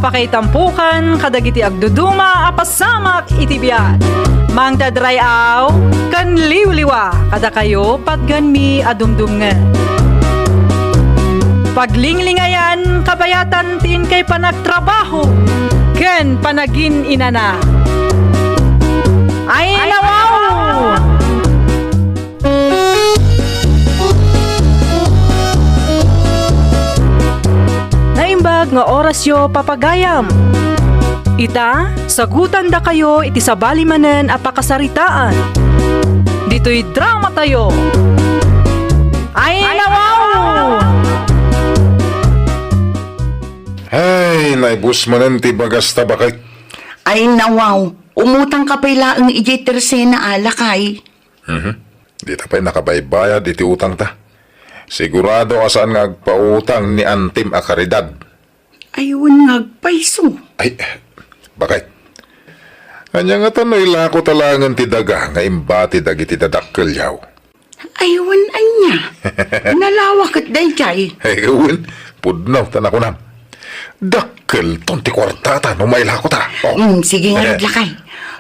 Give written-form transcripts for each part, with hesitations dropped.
Apakay tampukan, kadagiti agduduma, apasamak itibiyat. Mang dadrayaw, kan liwliwa, kada kayo patgan mi adumdum nga. Paglinglingayan, kabayatan tin kay panagtrabaho, ken panagin inana. Ay nawaw! Naimbag nga oras yo papagayam. Ita, sagutan da kayo iti sabali manen apakasaritaan. Dito'y drama tayo. Ay nawaw! Ay, naibus manen ti bagas tabakay. Ay nawaw, umutang ka pala ang ijiterse na alakay. Di ta pa'y nakabaybayad iti utang ta. Sigurado asaan nga agpautang ni Antim a karidad. Ayun ngagpaiso. Ay, bakit? Anya nga tanoy lako talangan ti daga nga imbati dagiti dadakkel yaw. Ayun anya. Nalawak at dayjay. Ay, gawin, pudnaw tanako nam. Dakkel tonti kwartata no may lako ta. Oh. Sige nga rod lakay.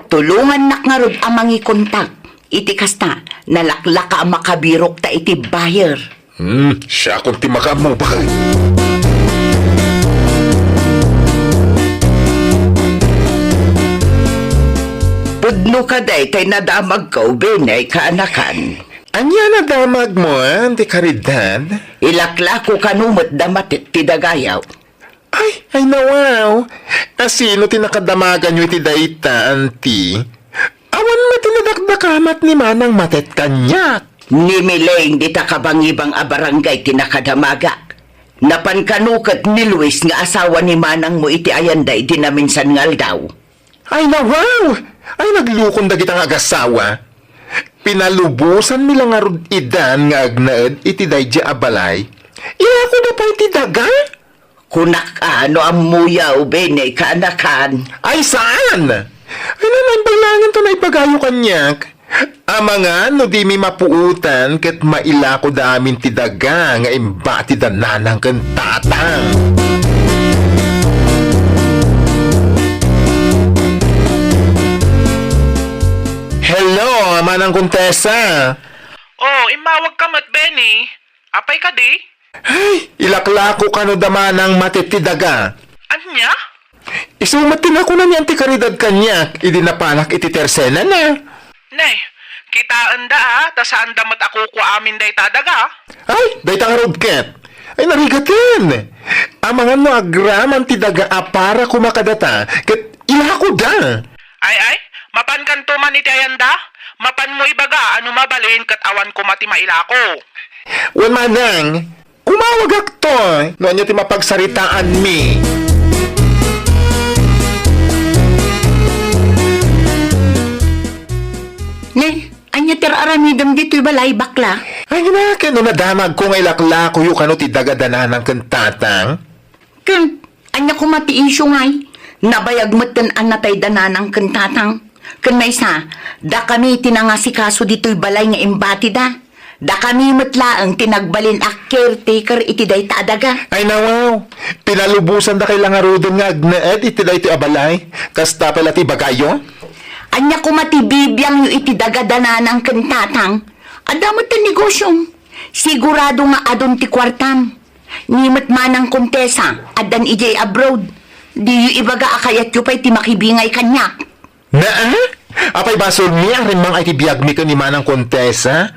Tulungan nak nga rod amangi kontak. Iti kasta, nalaklaka ang makabirok ta iti buyer. Siya kung ti makamo bakay. Pudno ka day kay nadamag ka ubinay kaanakan. Anya na damag mo, ti karidad? Ilaklako kanumot damat ti dagayaw. Ay nawaw. Asino ti nakadamagan nyo iti dayta, anti? Awan mo tinadakdakamat ni manang matet kanyak. Ni Mileng di ta kabangibang a barangay tinakadamagak. Napankanukat ni Luis nga asawa ni manang mo iti ayanday di naminsan ngal daw. Ay nawaw. Ay naglukon dagitang agasawa. Pinalubusan nila nga rod idan nga agnaed iti dayja abalay. Iya ko na pa iti daga? Kunak ano ang muya ubene kaanakan. Ay saan? Ay naman balangan to na ipagayo kanyak. Mga no di mi mapuutan ket maila ko damin ti daga nga imbati dananang ken tatang. Hello, manang Kontesa. Oh, imawag ka mat, Benny. Apay ka di? Ay, ilaklako ka no damanang matitidaga. Anya? Isumatin ako na ni antikaridad kanyak, idinapanak iti tersena na. Nay, kitaan da tasaan damat ako ko amin day tadaga. Ay, daytang rodket. Ay, narigatin. Amangan mo agraman ti daga para kumakadata, ket ilako da. Ay, mapan kan tuman iti ayanda? Mapan mo ibaga, ano mabalin kat awan ko mati mailako. Wan manang, umawag akto, no anyo ti mapagsaritaan mi. Ne, anya tiraramidam dito'y balay bakla. Ay, ginakin no nadamag ko nga ilaklako yu kano ti daga dananang kentatang. Ken, anya kumati isyo ngay. Nabayag matan ang natay dananang kentatang. Ken may sa, da kami tinangasikaso dito'y balay nga imbati da. Da kami matlaang tinagbalin a caretaker iti day taadaga. Ay nawaw, pinalubusan da kay langarudon nga agnaed iti da iti abalay, kasta pala ti bagayo? Anya kumati bibiyang yu iti dagadananang kentatang. Adamot ang negosyong. Sigurado nga adon ti kwartam. Nimot manang Kontesa, adan ijay abroad. Di yu ibaga akayat yu pa'y ti makibingay kanyak. Na? Apay basol mi ang rimang ay ti biyag mi ka ni manang Kontesa?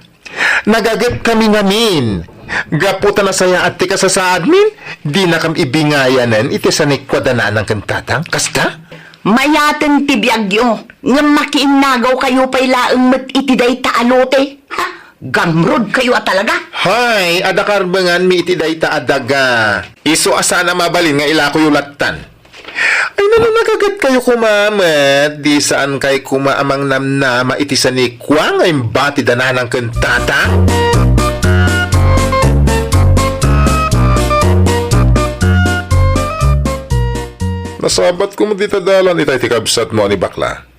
Nagagap kami ngamin. Gaputa na saya at ti kasasaad min, di na kam ibingayanan iti sanikwadana ng kentatang. Kasta? Mayaten ti biyagyo, nga makiinagaw kayo pa'y laang mat iti day taalote. Ha? Gamrod kayo talaga. Hay, adakarbangan mi iti dayta adaga. Iso asana mabalin nga ilako yulatan. Ay nananagagat kayo kumamat, di saan kay kumaamang namnama iti sanikwa nga imbati dananang kentata? Nasabat ko mo dita dalan itay ti kabsat mo ni bakla.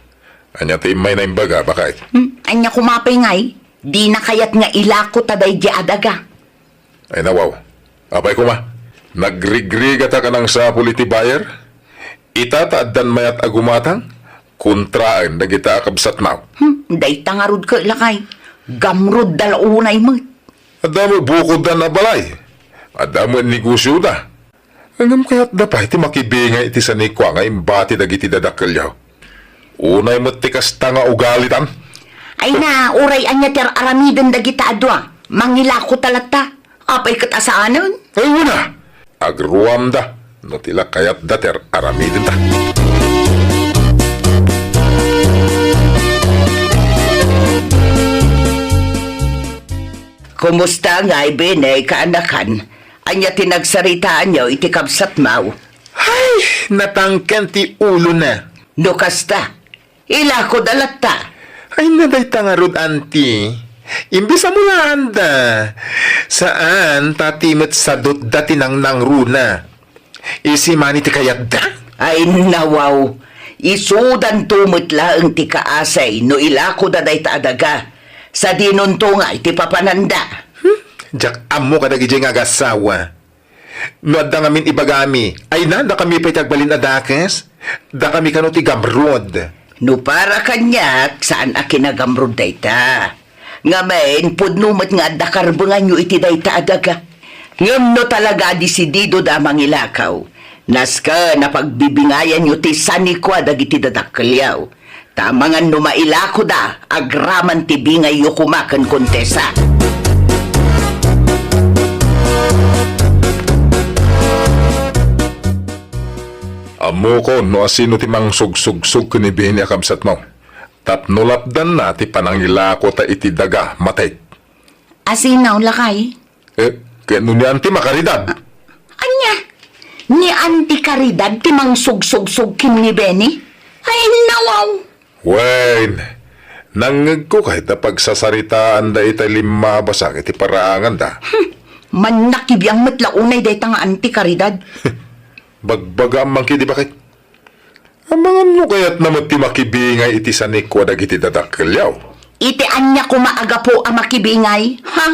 Anya ti imay na imbaga, bakit? Anya kumapay ngay, di na kayat nga ilako taday di adaga. Ay nawaw, apay kuma, nagrigriga ta ka ng sapul iti buyer? Itataadan mayat agumatang, kontraan na kita akabsat mau. Day tangarod ka lakay. Gamrod dalaunay mo. Adamo bukod na balay. Adamo negosyo da. Angam kaya't dapat iti makibingay iti sa nikwa nga imbati dagiti dadakalyaw. Unay mo tikas tanga ugalitan. Ay na, uray anya ter aramiden dagita adwa. Mangilako talata. Apay katasaanon. Ay wala. Agruam da. No tila kayat da ter aramidin ta. Kumusta nga ibinay kaanakan? Anya tinagsaritaan niyo iti kabsat mau. Ay, natangken ti ulo na. No kasta. Ilako dalata. Ay naday tangarod anti. Imbis mo anda. Saan tatimot sadot dati ng nangruna. Isi mani ti kayat da? Ay nawaw. Isudan tumot laang ti kaasay no ilako daday taadaga. Sa dinunto nga iti papananda. Jak amo kadagi jay nga gasawa. No adda ngamin ibagami. Ay na, da kami pitagbalin adakes. Da kami kano ti gamrod. No para kanyak saan a kinagamrod dayta. Nga main pudnumot nga adda karbungan yu iti dayta adaga. Ngam no talaga disidido da mangilakaw. Naska na pagbibingayan yu ti sanikwa dagiti dadakkelyaw. Tamangan no mailako da agraman ti bingay yu kumakan kontesa. Amo ko no asino ti mang sugsug ni bini akabsat mo. Tapno lapdan na ti panangila ko ta iti daga matay. Asinaw lakay? Kaya no ni anti makaridad. Anya? Ni Auntie Caridad ti mang sugsug-sug kim ni Benny? Ay nawaw! Wayne, nangag ko kahit na pagsasaritaan da ita lima basak iti paraangan da. Man nakibiyang matlaunay day nga Auntie Caridad. Bagbaga ang mangki di bakit? Ang mga no kaya't naman ti makibingay iti sanikwa dagiti dadakkelyaw. Iti anya ko maaga po ang makibingay, ha?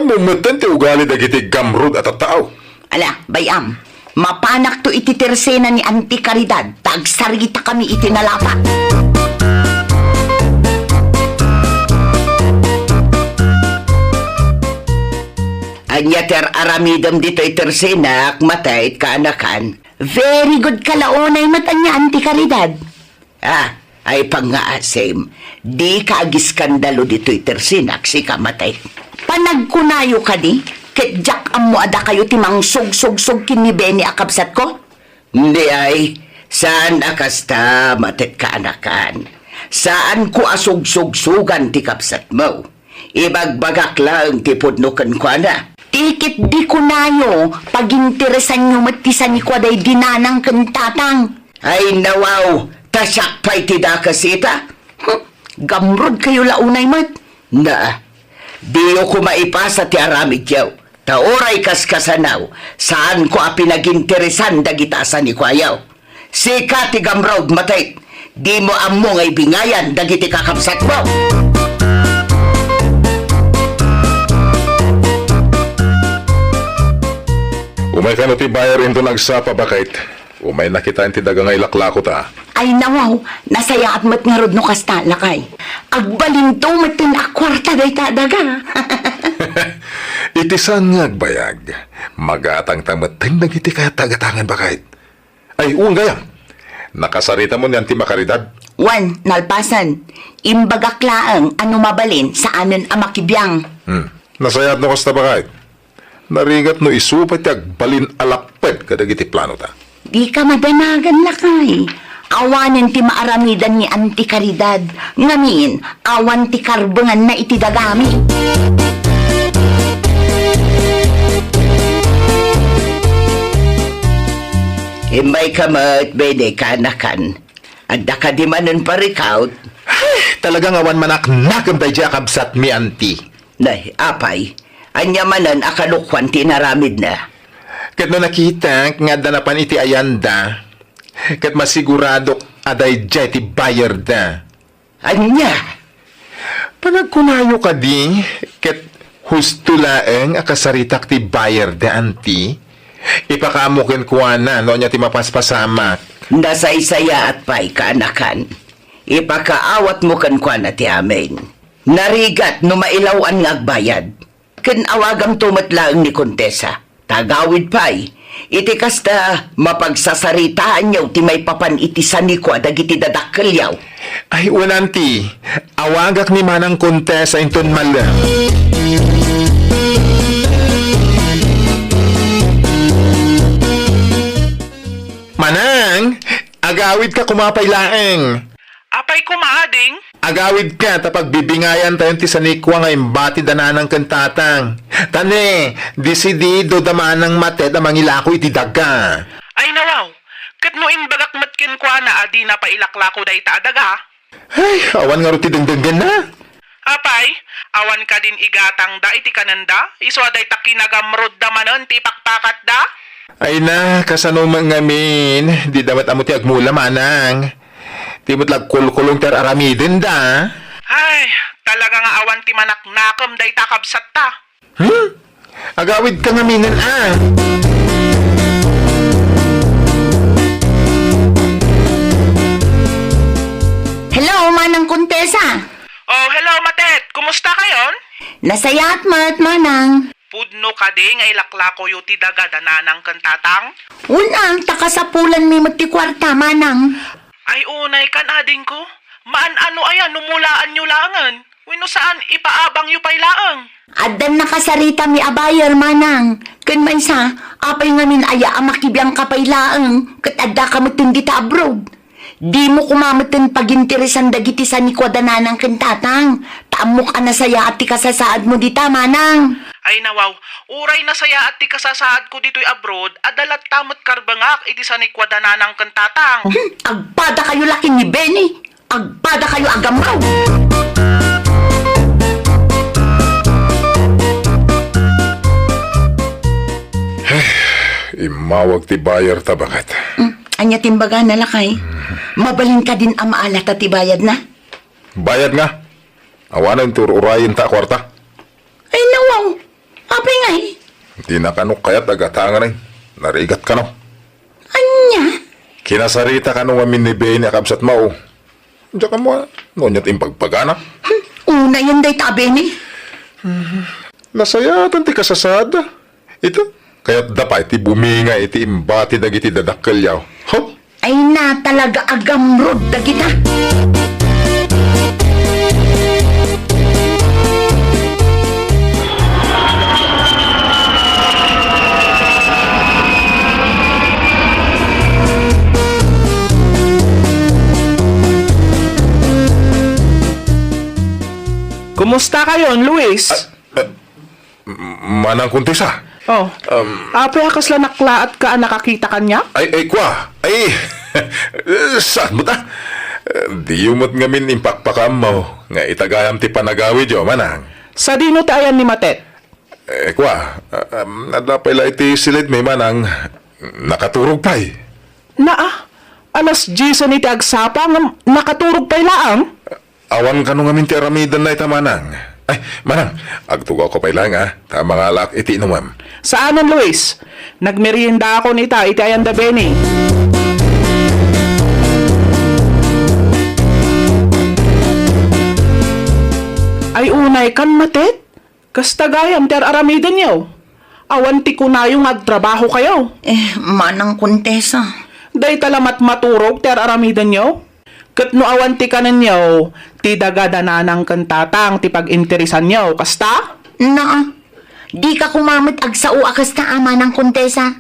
Mo matan ti ugali dagiti gamrod at tao. Ala, bayam, mapanak to iti tersena ni Auntie Caridad, tagsarita kami iti nalapat. Anya ter aramidam dito itersena, matay kaanakan. Very good kalaonay matanya, Auntie Caridad. Ay pang-aasem. Di ka agiskandalo dito itersinak si kamatay. Panagkunayo ka di? Ketjak ang mo ada kayo timang sug-sug-sug kini Benny akabsat ko? Hindi ay. Saan akasta matit kaanakan? Saan ko asug-sug-sugan ti kapsat mo? Ibagbagak lang ti pudnukan ko na. Tikit di ko nayo, paginteresan nyo matisan ni kwa day dinanang kentatang. Ay nawaw, tasyak pa'y tida kasita. Gamrod kayo launay mat. Na, di ko maipasa ti aramid yaw. Taoray kaskasanaw, saan ko a pinaginteresan dagitasan ni kwayaw. Sika ti gamrod matay, di mo amo ngay bingayan dagiti kakapsat mo. Umay ka no ti bayar into nagsapa bakit? Umay nakita ti daga nga ilaklako ta. Ay nawaw, nasaya at matngarod no kasta lakay. Agbalinto matin akwarta day tadaga. Itisan nga agbayag. Magatang tamateng nagiti kaya tagatangan bakit? Ay, uang gayam. Nakasarita mo niyan ti makaridad. Wan, nalpasan. Imbagaklaang ano mabalin sa anon amakibiyang. Nasayat no kasta bakit? Narigat no isupat yag balin alapet kadagiti plano ta. Di ka madanagan lakay. Awanin ti maaramidan ni Auntie Caridad. Ngamin, awan ti karbengan na iti dagami. Imbay ka mat, bede kanakan. Adda ka di manon parikaut. Talagang awan manak nakam tayo kabsat mi anti. Nay, apay. Anya manan akalukwan tinaramid na. Kat no nakita nga danapan iti ayanda. Kat masigurado aday jay ti bayar da. Anya? Panagkunayo ka di, kat husto laeng akasaritak ti bayar da anti. Ipakamukin ko na, no niya ti mapaspasamak. Nasaysaya at pa'y kaanakan. Ipakaawat mo kan kwa na ti amin. Narigat no mailawan nga agbayad. Ken awagang tumatlaang ni Kontesa. Tagawid pa'y. Iti kasta mapagsasaritaan yaw ti may papan iti sanikwa dagiti dadakkel yaw. Ay, unanti, awagak ni Manang Kontesa inton malam. Manang, agawid ka kumapay laeng. Apay kumaading? Agawid ka tapag bibingayan tayo ti sanikwa nga imbati dananang kantatang. Tane, disidido damanang matet amang ilako iti daga. Ay nawaw, kat no inbagak matkin kwa na adi na pailaklako day ta adaga. Ay, awan nga ruti dengdenggen na. Apay, awan ka din igatang da iti kananda, iso aday ta kinagamrod da manon ti pakpakat da. Ay na, kasano mangamin, di dapat amo ti agmula manang. Di mo't lagkulkulong ter aramidin da. Ay, talaga nga awan ti manaknakam day ta kabsat ta. Agawid ka nga minan ah. Hello, Manang Kontesa. Oh, hello Matet, kumusta kayon? Nasaya at mat, Manang. Pudno ka di nga ilaklako yu ti daga dananang kantatang? Unang takasapulan mi magtikwarta, Manang. Ay unay kan ading ko. Maan ano ayan, numulaan nyo langan. Wino saan ipaabang yu pay laang. Adan nakasarita mi abayer, Manang. Ken maysa, apay ngamin aya amakibiyang kapaylaang, ket adda ka matindi ta abroad. Di mo kumamatan paginteresan dagiti sa nikwadananang kentatang. Taamok anasaya at ti kasasaad mo dita, Manang. Ay nawaw, uray na saya at ti kasasaad ko dito'y abroad, adalat tamot karbangak iti sa nikwadananang kantatang. Agpada kayo laki ni Benny. Agpada kayo agamraw. Imawag ti bayar ta bakit? Anya timbaga na lakay. Mabalin ka din ang maalat at ibayad na. Bayad nga. Awanan tur urayin ta kwarta. Ay nawaw. Apay nga eh. Di na kanok kayat agatangan ay. Narigat ka no. Anya? Kinasarita ka nung amin ni Benny akabsat mao. Diyan ka mo, nonyat impagpagana. Una yan day tabi ni. Nasayatan ti kasasada. Ito, kaya't dapay ti buminga iti imbati dagiti dadakkel yaw. Hop! Ay na talaga agamrod da kita. Kumusta kayon, Luis? Manang Kontesa. Oh, apay akas la nakla at ka nakakita kanya? Ay, kwa. Ay, saan mo ta? Di umot ngamin impakpakam mo. Nga itagayam ti panagawid yo, manang. Sa dino tayan ni Matet? Kwa, nadapay la iti silid may manang nakaturog pa'y. Alas 10 ni agsapa nga nakaturog pay laang? Awan ka nung ngamin ti aramidan na ita, manang. Ay, manang, agtugaw ko pa'y lang ha. Tama nga lak iti inumam. Saanan, Luis? Nagmerienda ako nita, iti ayan da Benny. Ay unay kan Matet? Kastagayam ter aramidan yaw. Awan ti kunayong agtrabaho kayo. Manang Kontesa. Day talamat maturog ter aramidan yaw. Kat no awan ti kanan yaw, ti dagadananang kantatang ti pag-interesan yaw. Kasta? Na, di ka kumamit agsao akas na ama ng Kontesa.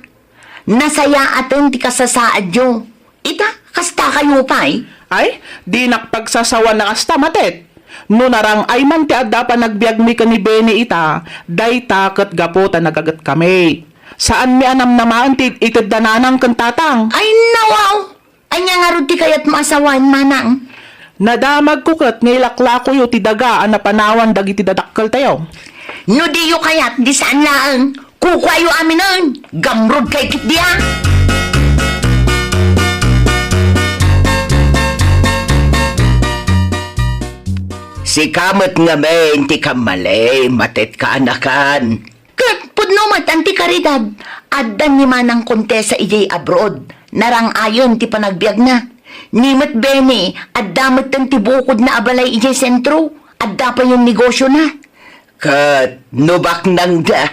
Nasaya atin ti kasasaad yo. Ita, kasta kayo pa'y. Ay, di nakpagsasawa na kasta Matet. No narang ay man ti adda pa nagbiag mi ka ni Benny ita, day takot gapo ta nagagat kami. Saan mi anam naman ti itaddananang kantatang? Ay, nawaw! Anya nga rin ti kayat maasawan, Manang. Nadamag ko kat ngilakla ko yu ti daga na panawan dagi ti dadakkel tayo. No di yu kayat, di saan laang. Kukwayo amin nun. Gamrod kay kit diya. Si kamot nga men, ti kamalay, matet ka anakan. Kat, pudno mat, anti karidad. Addan ni Manang Kontesa ijay abroad. narang ayon ti panagbiag na. Nimat Beni, at damat ng tibukod na abalay ije sentro, at pa yung negosyo na. Kat, nubak nang da,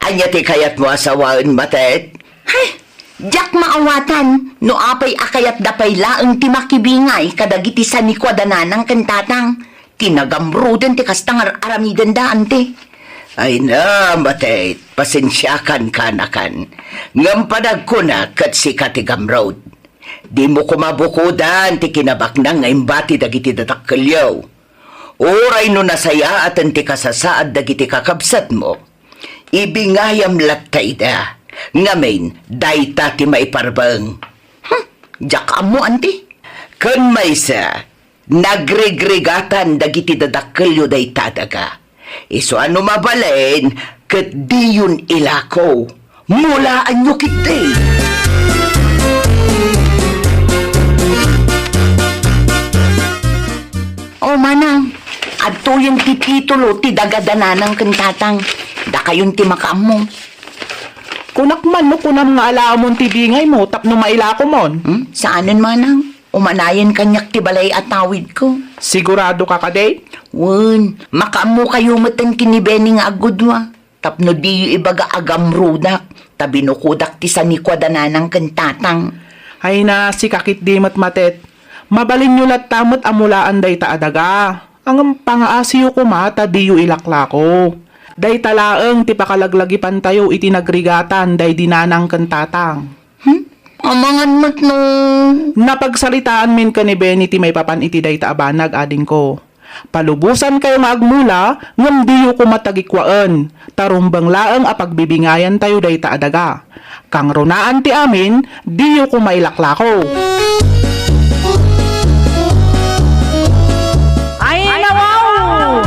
anya ti kayat mo asawaan matet? Hay, jak maawatan, no apay akayat dapay laeng ti makibingay, kadagiti sa ni kwadananang kantatang, tinagamruden ti kastang aramigan daan ti. Ay na, matet, pasensyakan kanakan. Ngampadag ko na kat si Katigam Road. Di mo kumabukudan, ti kinabak na nga imbati dagiti datakkelyaw. Oray no nasaya at ti kasasaad dagiti kakabsat mo. Ibingayam lattay da. Ngamin, dayta ti maiparbang. Jak mo, anti? Kan maysa, nagregrigatan dagiti dadakkelyo dayta daga. Iso ano mabalain, kat di yun ilako. Mula anyo kiti. O manang, adto yung titulo ti dagadananang kantatang. Da kayon ti makaammo. Kunak man no, kunam nga alamon ti bingay mo, tapno mailako mon. Saanan manang? Umanayan kanyak ti balay at tawid ko. Sigurado ka kaday? Wen, makaammo kayo matan kinibeni nga agudwa. Tapno di yu ibaga agamrudak. Tabinukudak ti sanikwadananang kantatang. Ay na, si kakit di matet. Mabalin nyo lat tamot amulaan day ta adaga. Ang pangaasiyo ko mata di yu ilaklako. Day talaeng ti pakalaglagipan tayo itinagrigatan day dinanang kantatang. Amangan mat no. Napagsalitaan min ka ni Benny ti may papan iti day ta abanag ading ko. Palubusan kayo maagmula ngam di yu ko matagikwaan. Tarumbang laeng apagbibingayan tayo day ta adaga. Kang runaan ti amin, di yu ko mailaklako. Ay, nawaw!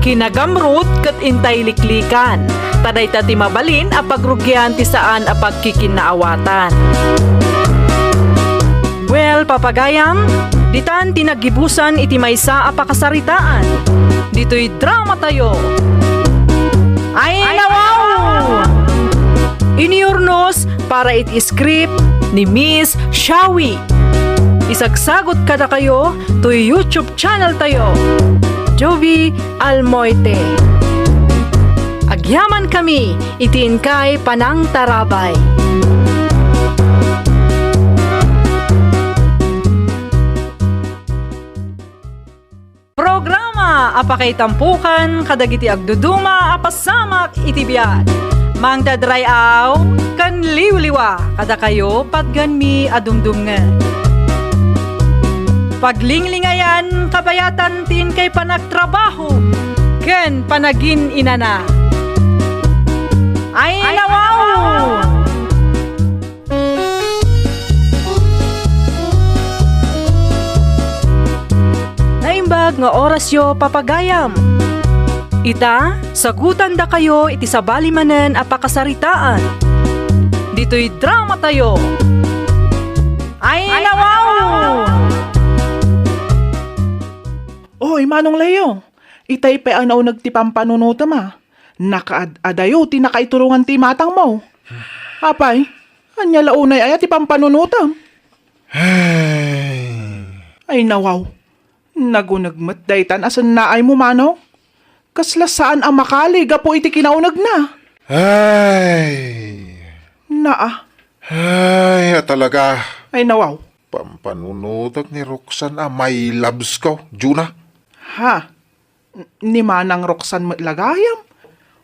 Kinagamrot kat intay liklikan. Taday ta ti mabalin a pagrugyan ti saan a pagkikinaawatan. Well, papagayam, ditan tinagibusan iti maysa a pakasaritaan. Dito'y drama tayo. Ay, nawaw! Iniurnos para iti script ni Miss Shawi. Isagsagot kada kayo to YouTube channel tayo. Jovi Almoite. Agyaman kami, itiin kay Panang Tarabay. Programa apakay tampukan kadagiti agduduma apasamak itibiyat. Mang dadrayaw kan liwliwa kada kayo patganmi adumdumngan. Paglinglingayan kabayatan tin kay panagtrabaho ken panagin inana. Ay, nawaw! Naimbag nga orasyo papagayam. Ita, sagutan da kayo iti sabalimanen a pakasaritaan. Dito'y drama tayo. Ay, nawaw! Oy, Manong Leo, itay pa anaw nagtipang panunuta ma. Nakaadayo, tinakaitulungan ti matang mo. Apay, anya launay ay tipang panunuta. Ay nawaw, nagunagmat daytan asan na ay mo mano? Kasla saan ang makali, gapo iti kinaunag na. Ay, Ay, talaga. Ay nawaw. Pampanunutak ni Roxanne may loves ko, Juna. Ha? Ni Manang Roxanne matlagayam?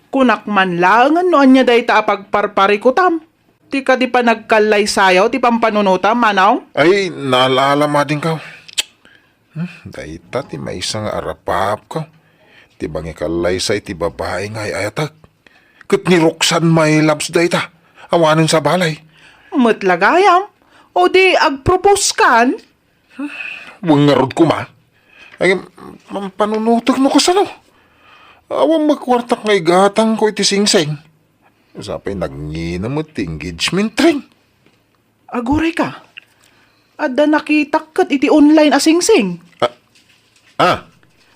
Kunak man langan no anya day ta pagparparikutam. Ti ka di pa nagkalay sayaw, ti pampanunutam, manaw? Ay, naalala din ka. Dayta, ti may isang arapap ko. Ti bangi kalay sa iti babae nga ayatag. Kat ni Roxanne may loves dayta. Awanin sa balay. Matlagayam? O di agpropose kan? Wangarod ko ma. Ay, panunutak mo ko sa no. Awang magkwartak nga igatang ko iti singsing. Sapay nagnginam at engagement ring. Aguray ka. Adda nakita kat iti online asingsing.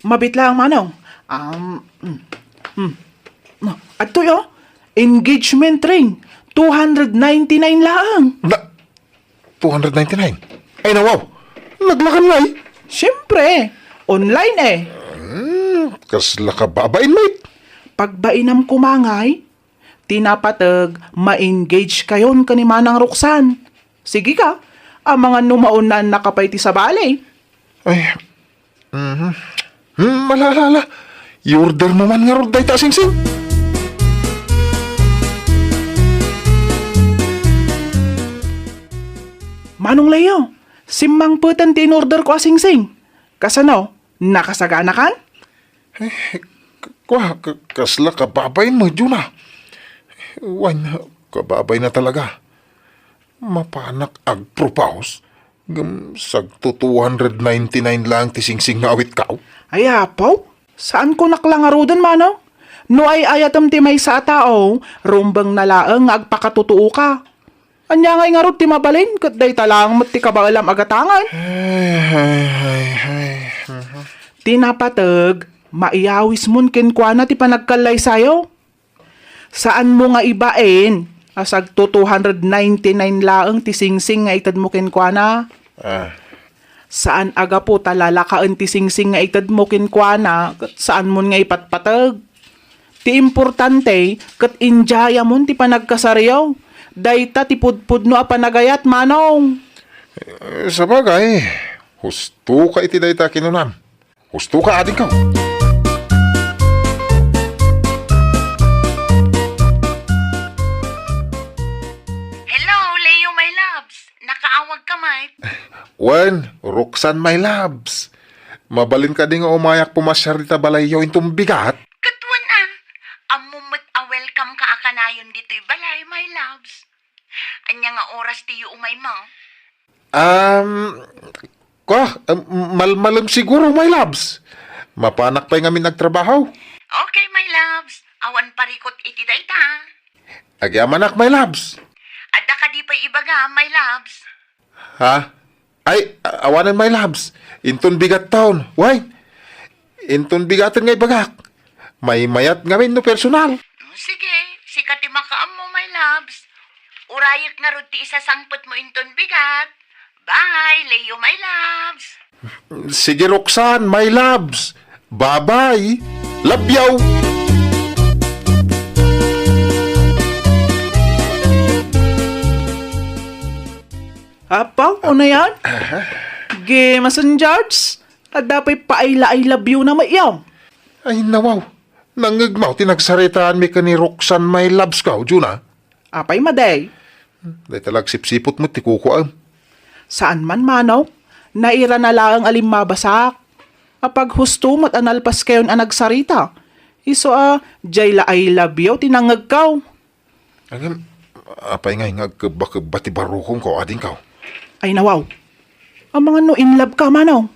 Mabit lang manaw. Adto yo, engagement ring. 299 lang. Na, 299. Ay na, wow. Naglakan nga eh. Siyempre, online eh. Kasla ka babain, mate. Pagbainam kumangay, tinapatag, ma-engage kayon ka ni Manang Roxanne. Sige ka, ang mga numaon na nakapayti sa balay. Ay, malala. I-order mo man nga ron, day ta, sing-sing. Manong Leo, simang putan tin-order ko asing-sing. Kasano, nakasagana kan? Kasla ka babain mo, Juna. Wan, kababay na talaga. Mapanak ag-propose. Sag to 299 lang ti sing-sing nga awit kao. Ay, apaw, saan ko naklangarudan, Manong? No ay ayatam ti may sa tao, rumbang nalaang agpakatutuo ka. Anya ngay nga ro ti mabalin, kat day talang mat ti kabaalam agatangan. Tinapatag, maiyawis mon kenkwana ti panagkalay sayo. Saan mo nga ibain? Asag to 299 laang ti singsing nga itad mo kenkwana. Saan aga po talalakaan ti singsing nga itad mo kenkwana, kat saan mo nga ipatpatag? Ti importante, kat injaya mon ti panagkasaryaw. Dayta ti pudpud no a panagayat, Manong. Sa bagay, husto ka iti dayta kinunam. Husto ka ating ka. Hello, Leo, my loves. Nakaawag ka, Mike. Wen, Roxanne, my loves. Mabalin ka din nga umayak pumasyar dita balayo intong bigat. Katuan amumot a welcome ka akanayon dito'y balay, my loves. Anya nga oras tiyo umay mo? Malmalam siguro, my loves. Mapanak pa nga nagtrabaho. Okay, my loves. Awan parikot iti dayta. Agyamanak, my loves. Adda ka di pa ibaga, my loves. Ha? Ay, awanan, my loves. Inton bigat taon. Why? Inton bigatan nga ibagak. May mayat nga no personal. Sige, sikati makaam mo, my loves. Urayok nga ro ti isa sangpot mo inton bigat. Bye, Leo, my loves. Sige, Roxanne, my loves. Bye-bye. Labyaw. Apaw, ano yan? Gimasan, George? At dapat paayla I love you na maiyaw. Ay, nawaw. Nangagmaw, tinagsaritaan mi ka ni Roxanne, my loves ka, Juna. Apay, maday. Dahil talag sipsipot mo, tikukuan. Saan man, Manaw? Naira na lang alim mabasak. Apag husto mat analpas kayon ang nagsarita. Iso jayla I love you, tinangag kaw. Agam, apay nga ngagkabati barukong ko, ading ka. Ay, nawaw. Ang mga no in love ka, Manaw.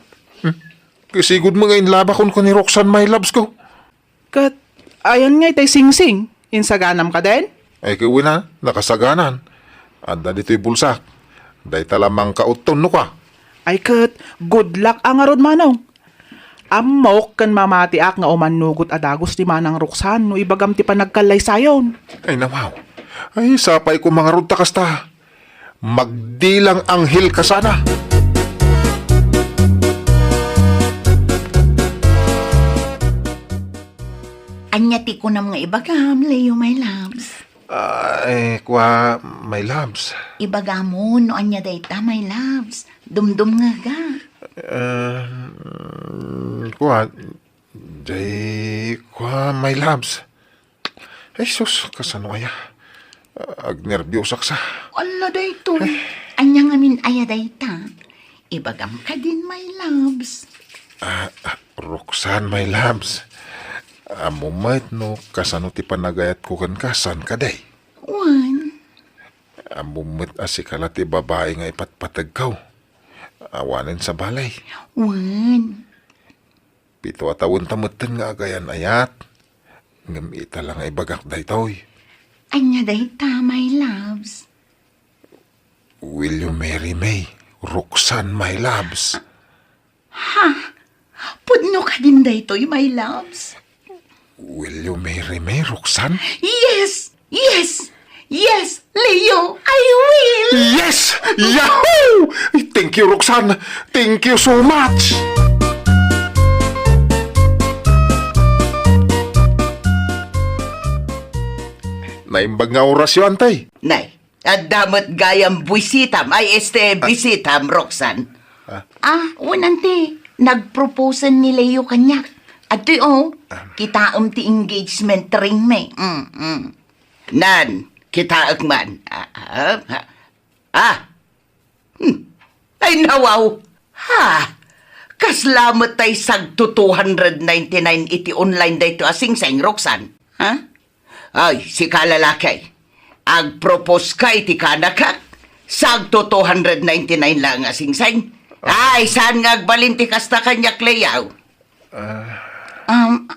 Kasigod mga inlaba kon ko ni Roxanne, my loves ko. Kat, ayan nga itay sing-sing. Insaganam ka din? Ay, kiwi na, nakasaganan. Anda dito'y bulsak. Day talamang kauton no ka. Ay, kat, good luck ang arod, Manaw. Amok kan mamatiak nga umanugot adagos ni Manang Roxanne no ibagam ti panagkalay sayon. Ay, nawaw. Ay, sapay ko mga rod takasta. Magdilang anghel ka sana. Anya ti ko na mga ibagam, Leo, my loves. Ay, kwa, my loves. Ibagam mo, no anya dayta, my loves. Dumdum nga ga. Kwa, my loves. Ay, sus, kasano kaya? Agnerbyusak sa. Ala dayto. Anya nga min aya dayta. Ibagam ka din, my loves. Roxanne, my loves. Amumait no, kasano ti panagayat ko kan kasan kaday. Wan. Amumait asikala ti babae nga ipatpatag kaw. Awanin sa balay. Wan. Pito atawon tamutin nga agayan ayat. Ngamita lang ay bagak daytoy. Anya dayta, my loves. Will you marry me, Roxanne, my loves? Pudno ka din daytoy, my loves. Will you marry me, Roxanne? Yes! Yes! Yes, Leo, I will. Yes! Yahoo! Thank you, Roxanne. Thank you so much. Naimbag nga orasyon, tay. Nay, at damot gayam buisitam, ay bisitam, Roxanne. Unante, nagproposan ni Leo kanya. At kita ti engagement ring me. Nan, kita agman. Ay nawaw. Kaslamot tay sagto 299 iti online dayto asing-sing, Roxanne. Ay, si kalalakay. Ag-propose ka iti kanakak. Sagto 299 lang asing-sing. Ay, saan nga agbalinti kasta kanyak layaw?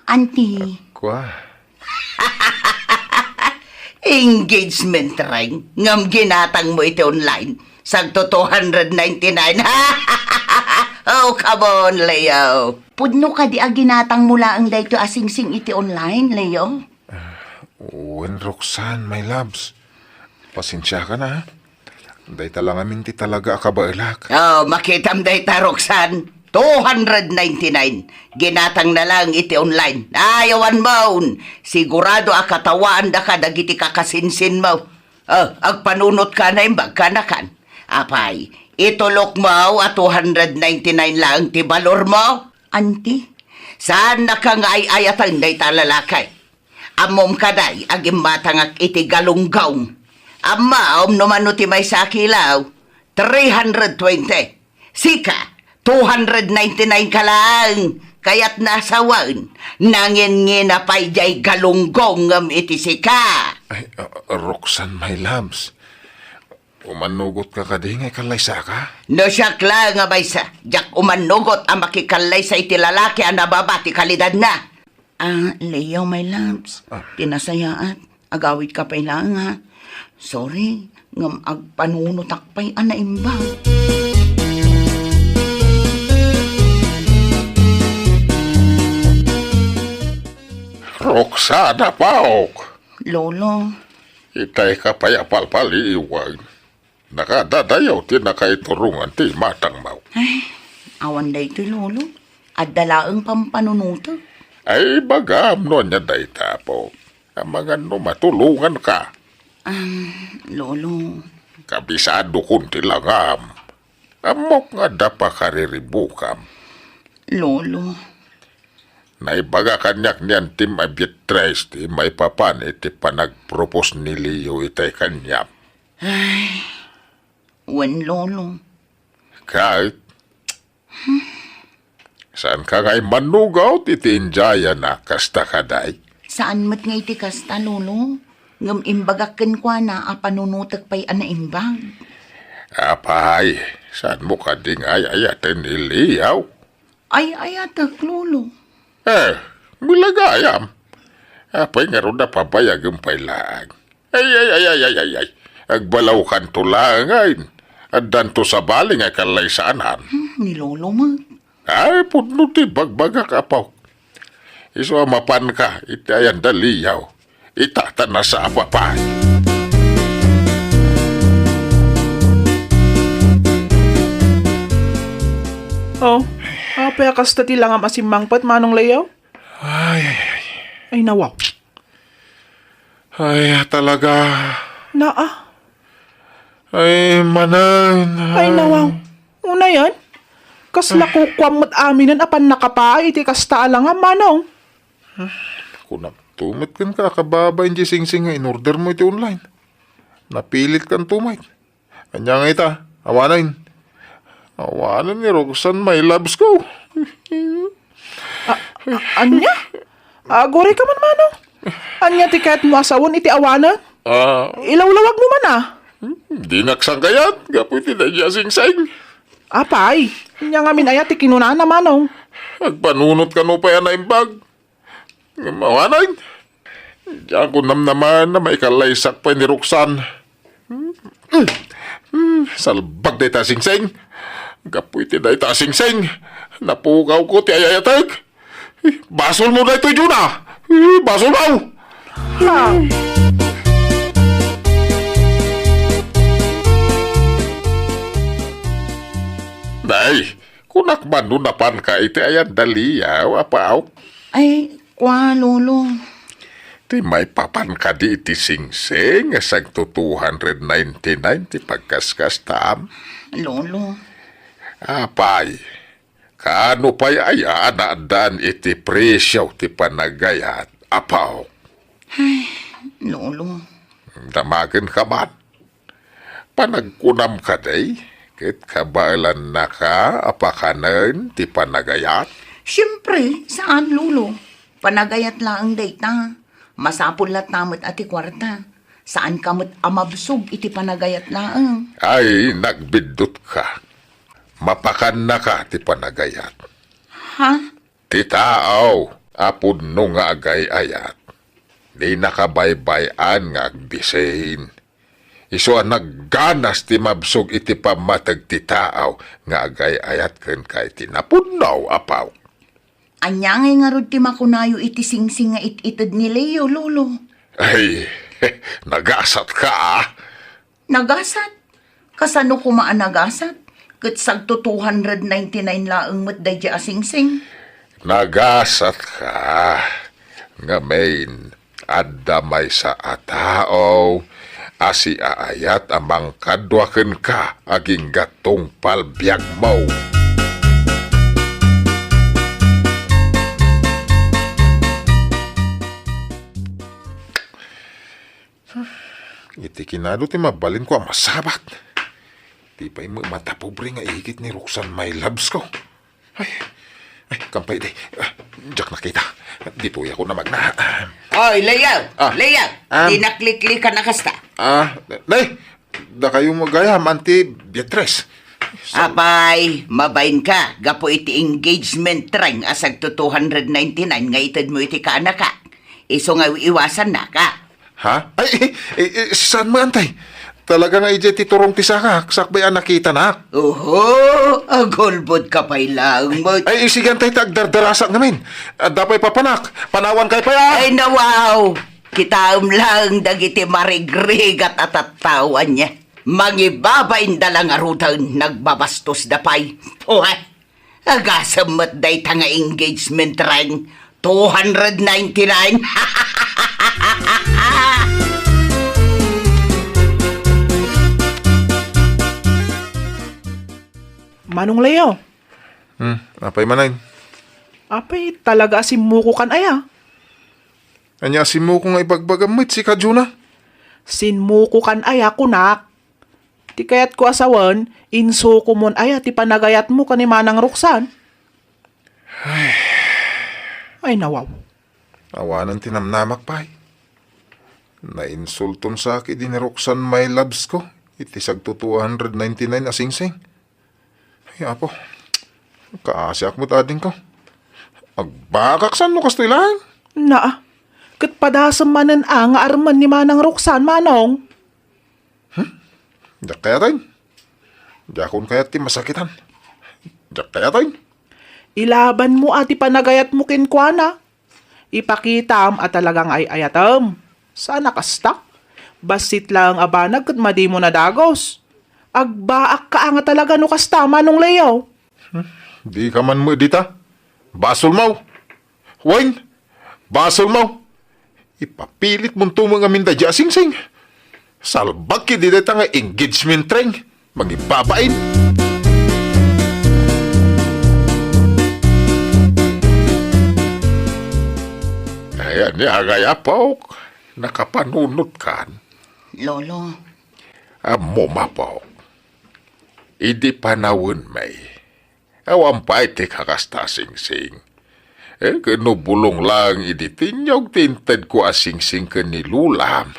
Auntie. Kwa? Engagement ring. Ngam ginatang mo iti online. Sagto 299. Oh, come on, Leo. Pudno ka di ginatang mula ang dayto asing-sing iti online, Leo? When Roxanne, my loves. Pasensya ka na, ha? Day talang amin ti talaga akabailak. Oh, makitam dayta, Roxanne. 299. Ginatang na lang iti online. Ayawan mo. Sigurado akatawaan da ka dagiti kakasinsin mo. Agpanunot ka na imbag ka na kan. Apay, itulok mo at 299 lang ti balor mo. Auntie, saan na ka nga ay-ayatan dayta lalakay? Amom kaday, agim matangak iti galunggaw. Amaom numano ti may sakilaw, 320. Sika, 299 ka lang. Kaya't nasawan, nangin na pa'y jay galunggong iti sika. Ay, Roxanne, my loves. Umanugot ka kadi ngay kalaysa ka? No siyak lang nga baysa, jak umanugot ang makikalay sa iti lalaki ang nababati kalidad na. Leo, my loves, tinasayaan, agawid ka pa'y lang ha. Sorry, ngam agpanunutak pa'y anaimbang. Roxana, paok. Lolo, Itay ka payapal-paliiwag. Nakadadayaw ti nakaiturungan ti matang mau. awan da ito, Lolo. At dalaang pampanunuto. Ay bagam no niya day tapo. Ang mga matulungan ka. Lolo, Kabisado kunti langam. Amok nga dapa kariribukam. Lolo, Naibaga kanyak niyan tim abitres ti may papan iti panagpropos ni Leo itay kanyam. wen Lolo. Kahit saan ka ngay manugaw iti injaya na kasta kaday. Saan mat nga iti kasta, Lolo? Ngam imbagakan kwa na panunutak pa'y anaimbang. Apay, saan mo ka ding ayayatin ni Leo? Ay, atak, Lolo. Milagayam. Apay nga ron na pabayagin pa'y lang. Ay. Agbalaw kan tulangain. At danto sa baling ay kalaysanan. Ni Lolo mo. Ay, pudno ti bagbaga ka pa. Iso mapan ka, itayan daliyaw. Itata na sa apapay. Oh, apay kasta ti lang ang asimangpat, Manong Leo? Ay, nawaw. Ay, talaga. Naa. Ay, manan. Ay, nawaw. Una yan. Kasla kukwamot aminan apan nakapa iti kasta alang ang Manong. Kunam, tumit kan ka, kababa hindi sing-sing in order mo iti online. Napilit kan tumit. Kanya nga ita, awanan. Awanan ni Roxanne, my loves ko. Anya? Agore ka man, Manong. Anya tiket mo asawon iti awanan? Ilawlawag mo man Di nagsangkayat, gaputi na niya sing-sing. Apay, nya nga minayat ti kinunana, Manong. Agpanunot ka no pa yan na imbag. Awanan. Diyan ko namnaman na may kalaysak pa ni Roxanne. Salbag day ta sing-sing. Gaputi day ta sing-sing. Napugaw ko ti ayayatag. Basol mo na ito, Juna. Basol mo. Ha? Ay, kunak manunapan ka iti ayan daliyaw, apaw. Ay, kwa, lolo. Ti may papan ka di iti singsing, asag to 299 ti pagkaskas tam. Lolo. Apay, kaano pa'y aya naandaan iti presyo ti panagayat, apaw. Lolo. Damagan ka man. Panagkunam ka day, kit kabailan na ka, apakanan ti panagayat. Siyempre, saan, lolo? Panagayat lang ang data. Masapul lat namit ati kwarta. Saan kamot amabsog iti panagayat lang. Ay, nagbidot ka. Mapakan na ka ti panagayat. Ha? Ti taaw, apod no nga agay-ayat. Di nakabaybayan nga agbisahin. Iso ang nagganas ti mabsog iti pamatag ti taaw nga agay-ayat ken kay tinapunaw, apaw. Anyangay nga rod ti makunayo iti singsing nga it-itad ni Leo, lolo. Ay, nagasat ka ah. Nagasat? Kasano kumaan nagasat? Kat sagto 299 laang matday di asingsing. Nagasat ka. Nga main, addamay sa atao. Asi aayat amang kadwaken ka aging gatong palbiag mo. Iti kinado ti mabalin ko ang masabat. Di pa'y mata pobre nga ihigit ni Roxanne my loves ko. Ay, kampay di. Diyak nakita. Dito ako na magna. Oy, Leo! Leo! Di nakliklik ka na kasta. Nay, da kayo magayam, Auntie Beatrice. Apay, mabayin ka. Gapo iti engagement ring asag to 299 nga itad mo iti ka anak ka. Iso nga iwasan na ka. Ha? Saan mo, Antay? Talaga nga ije titurong ti saka. Sakbay ang nakita na. Oho, agolbod ka pa'y lang mo. Ay, sige, Antay, tagdardarasak namin. Dapay papanak. Panawan kay pa ya. Ay, nawaw! Kitaam lang dagiti marigrig at atatawan niya. Mangibabain dalang arutan nagbabastos dapay. Puhay! Agasam matday nga engagement ring. 299. Manong Leo, Apay manay. apay talaga si muko kan aya. Anya si mo kung ibagbagamit si Kajuna. Sinmuko kan aya kunak. Ti kayat ko asawan, inso ko mon aya ti panagayat mo kani Manang Roxanne. Ay nawaw. Awanan tinamnamak pa'y. Nainsulton sa akin din ni Roxanne my loves ko. Itisag to 299 asingsing. Ay apo, kaasyak mo tading ko. Agbakak saan mo kastilan? Naa, kat padasam manan nga arman ni Manang Roxanne, Manong. Diyak kaya tayo. Diyakon kaya ti masakitan. Diyak kaya tayo. Ilaban mo ati panagayat mo kinkwana. Ipakitam at talagang ay ayatam. Sana kasta? Basit lang abanag kat madi mo na dagos. Agbaak ka nga talaga no kasta, Manong Leo. Di ka man mo dita. Basol mo. Wayne, basol mo. Ipapilit mong tumang amin da jasing-sing. Salbag ki di dita nga engagement ring. Magibabain. Ayan niya, gaya po. Nakapanunot kan. Lolo, Amo mapaw. Idi panawin may. Awan pa iti kakasta sing-sing. Kinubulong lang idi tinyog tinted ko asing-sing kanilulam.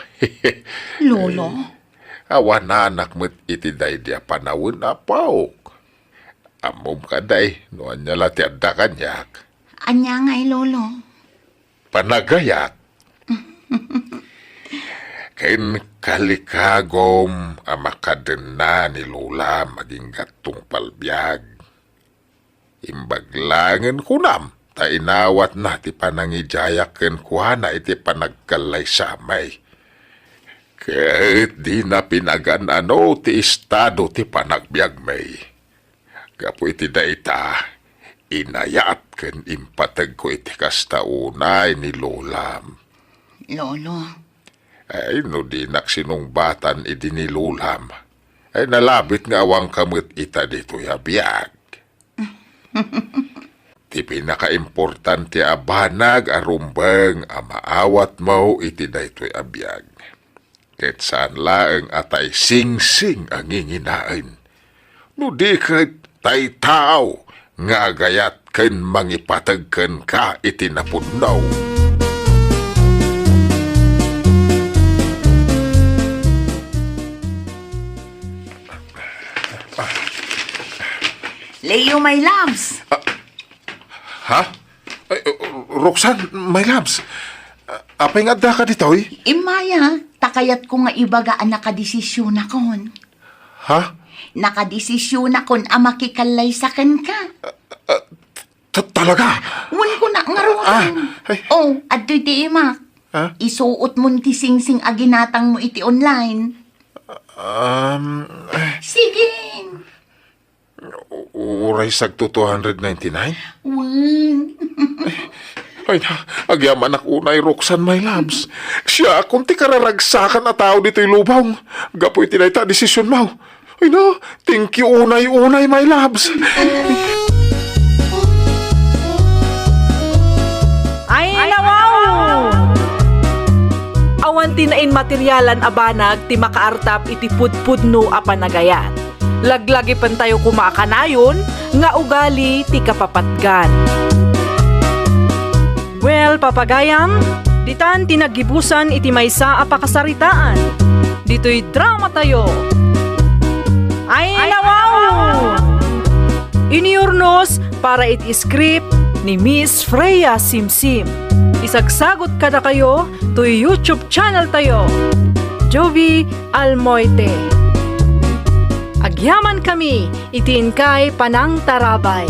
Lolo, Awan anak mo't iti day dia panawin apaw. Amom ka day, noan niya lati adda kanyak. anya ngay lolo. Panagayat. Kain kalikagom amakadena ni Lola maging gatong palbiag. Imbaglangan kunam, ta inawat na ti panangijayak ken kuhana iti panagkalay samay. Kahit di na pinagan ano ti estado ti panagbiag may. Gapo iti dayta, inayat ken impatag ko iti kastaunay ni Lulam. Lolo, Ay, no di naksinungbatan iti ni Lulam. Ay, nalabit nga awang kamot ita dito yabiyag. Ti pinaka-importante a banag a rumbeng a maawat mo iti daytoy abiyag. Ket saan laeng atay sing-sing ang nginginain. No di ket tay tao nga agayat ken mangipatag ken ka iti napudnaw. Leo, my loves. Ha? Ay, Roxanne, my loves. Apay nga da ka ditoy? Imaya, takayat ko nga ibaga ang nakadesisyon akon. Ha? Nakadesisyon akon ang makikalay sa ken ka. Talaga? Wan ko na nga ron. ay. Oh, at ti imak. Ha? Isuot mo ti sing-sing aginatang mo iti online. Sige. Uray sagto 299? Wan. Ay na, agyaman ako unay Roxanne, my loves. Siya, kung ti kararagsakan na tao dito'y lubaw. Gapoy tinayta desisyon mo. Ay na, thank you unay, my loves. Ay, nawaw! Awan tinain materyalan abanag ti makaartap iti pudpudno a panagayan. Laglagi pan tayo kumaakanayon, nga ugali ti kapapatgan. Well, papagayam, ditan tinagibusan iti maysa a pakasaritaan. Dito'y drama tayo. Ay, nawaw! Iniurnos para iti script ni Miss Freya Simsim. Isagsagot kada kayo to YouTube channel tayo. Jovi Almoite. Agyaman kami, itiin kay Panang Tarabay.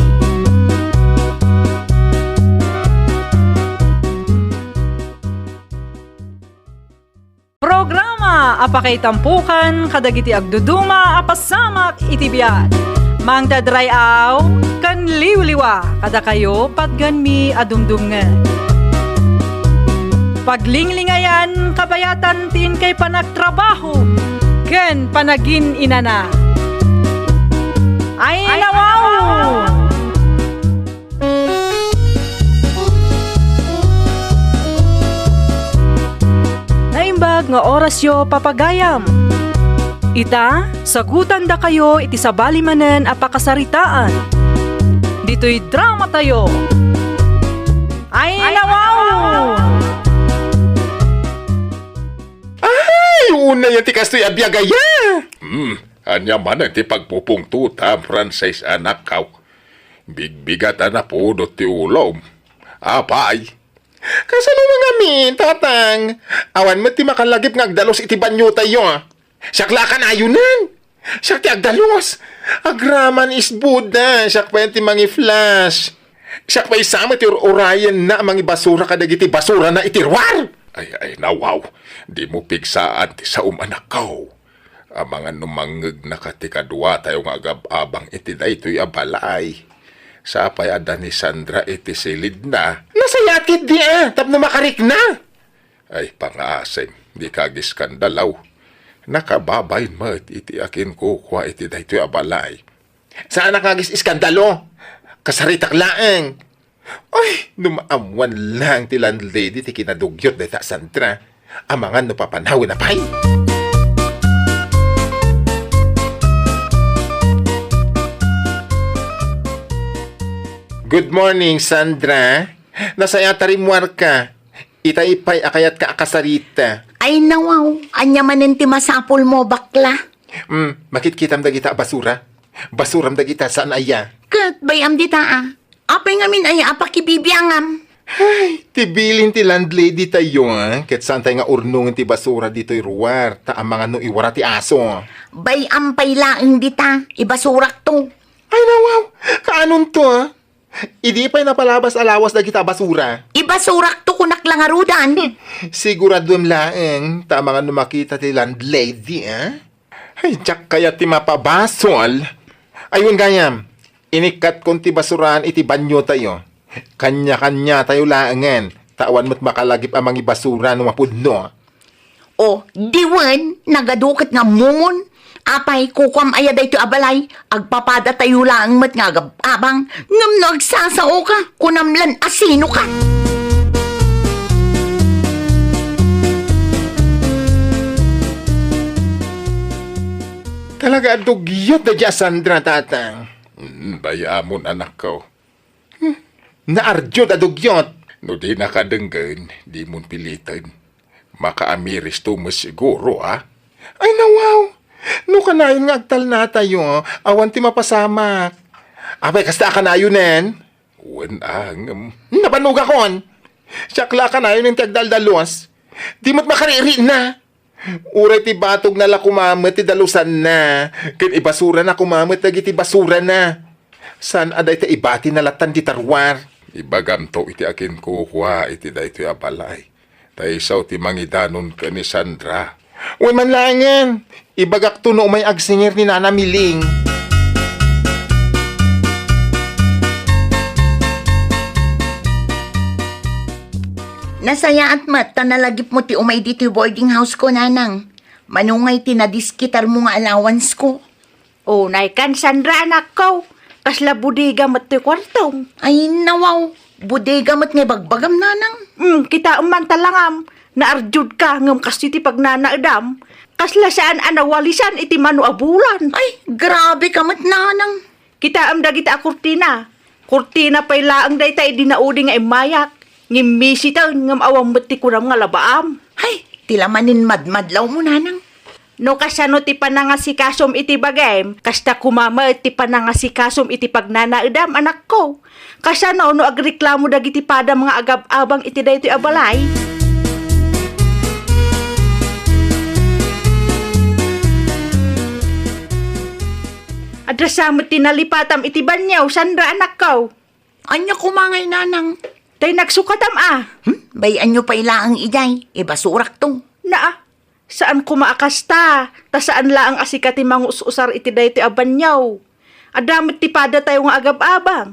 Programa apakay tampukan kadagiti agduduma apasamak itibiyat. Mang dadrayaw kan liwliwa kada kayo patganmi adumdumngan. Paglinglingayan kabayatan tin kay panagtrabaho ken panagin inana. Ay nawaw! Naimbag nga oras yo papagayam. Ita, sagutan da kayo iti sabali manen a pakasaritaan. Dito'y drama tayo. Ay nawaw! Ay, una yan ti kastoy abiyagaya. Anya man ti pagpupungtuta, Francis anak kaw. Bigbigat na po do ti ulom. Apay. Kasano mga min, tatang? Awan mo ti makalagip ng agdalos iti banyo tayo. Sakla ka na ayunan. Sak ti agdalos. Agraman is Buddha. Sak pa ti mangi flash. Sak pa isama ti urayan na mangi basura kadagiti basura na itirwar. Ay, nawaw. Di mo pigsaan ti sa umanak kaw. Mga numangeg na katikadwa tayo nga agab-abang iti na ito'y abalay. Sa payada ni Sandra iti silid na. Nasayakit di tapno makarik na. Ay, pangasem, di kagiskandalaw. Nakababay mo iti akin kukwa iti na ito'y abalay. Saan nakagis iskandalo? Kasaritak laeng. Ay, numaamuan lang ti landlady ti kinadugyot na ita Sandra. Amangan no papanawin na pay. Good morning, Sandra. Nasaya tarimwar ka. Itaipay akayat ka akasarita. Ay nawaw, anya manen ti masapol mo bakla. Makitkitam dagita basura. Basuram dagita saan aya. Kat bayam dita Apay ngamin ay apakibibiyangam. Ay, tibilin ti landlady tayo Ket saan tayo nga urnungin ti basura dito'y ruwar. Ta ang mga no iwara ti aso. Bayam pay laeng dita, ibasurak to. Ay nawaw, kaanon to Idi pa'y napalabas alawas dagita basura. Ibasurak to kunak lang arudan. Siguradom laeng, ta mga numakita ti landlady, Ay, tsak kaya ti mapabasol. Ayun gayam, Inikat kong ti basurahan iti banyo tayo. Kanya-kanya tayo laangan. Tawan mo't makalagip amang ibasura no mapudno. O, diwan, nagadukot nga mungon. Apay, kukwam aya da ito abalay. Agpapada tayo lang mat nga abang. Ngam nagsasao ka, kunamlan asino ka. Talaga dugyot da dya, Sandra, tatang. Bayamon, anak ko. Naardyo da dugyot. No di nakadenggan, di mo pilitan. Makaamiris to mo siguro, ha? Ay, nawaw! No kanayon nga agtal na tayo, awan ti mapasamak. Abay, kasta ka na yun, nen? Wanang, nabanog akon. Siyakla ka na yun yung tagdaldalos. Di mo't makariri na. Uray ti batog na la kumamit ti dalusan na. Kin ibasura na kumamit lagi ti basura na. San aday ti ibati na latan ti tarwar. Ibagam to iti akin kukuha iti da ito abalay. Taisaw ti mangidanon ka ni Sandra. Uy manlangan, ibagak to no may agsingir ni Nana Miling. Nasaya at mat, tanalagip mo ti umay dito yung boarding house ko, nanang. Manungay tinadiskitar mo nga allowance ko. Unay kan, Sandra, anak ko. Kasla budiga mat ti kwartong. Ay, nawaw. Bodega mat nga bagbagam, nanang. Kita umantalangam. Naarjud ka ngam kasi ti pagnanaadam. Kasla saan anawalisan iti manu abulan. Ay, grabe ka mat, nanang. Kita am dagita a kurtina. Kurtina pa'y laang day tayo dinaudi nga imayak. Ngimisi tayo ngam awang mati kuram nga labaam. Ay, tilamanin madmadlaw mo, nanang. No kasano ti panangasikasom iti bagay, kasta kumama ti panangasikasom iti pagnanaadam, anak ko. Kasano no agreklamo dagiti pada mga agab-abang iti dayto abalay. Adrasamot tinalipatam iti banyaw, Sandra, anak ko. Anya kumangay, nanang. Tay nagsukatam Bayan nyo pa ilaang ijay. Ibasurak to. Naa, saan kumaakasta? Ta saan laang asikati mangus-usar iti dayto abanyaw? Adamit ti pada tayo nga agab-abang.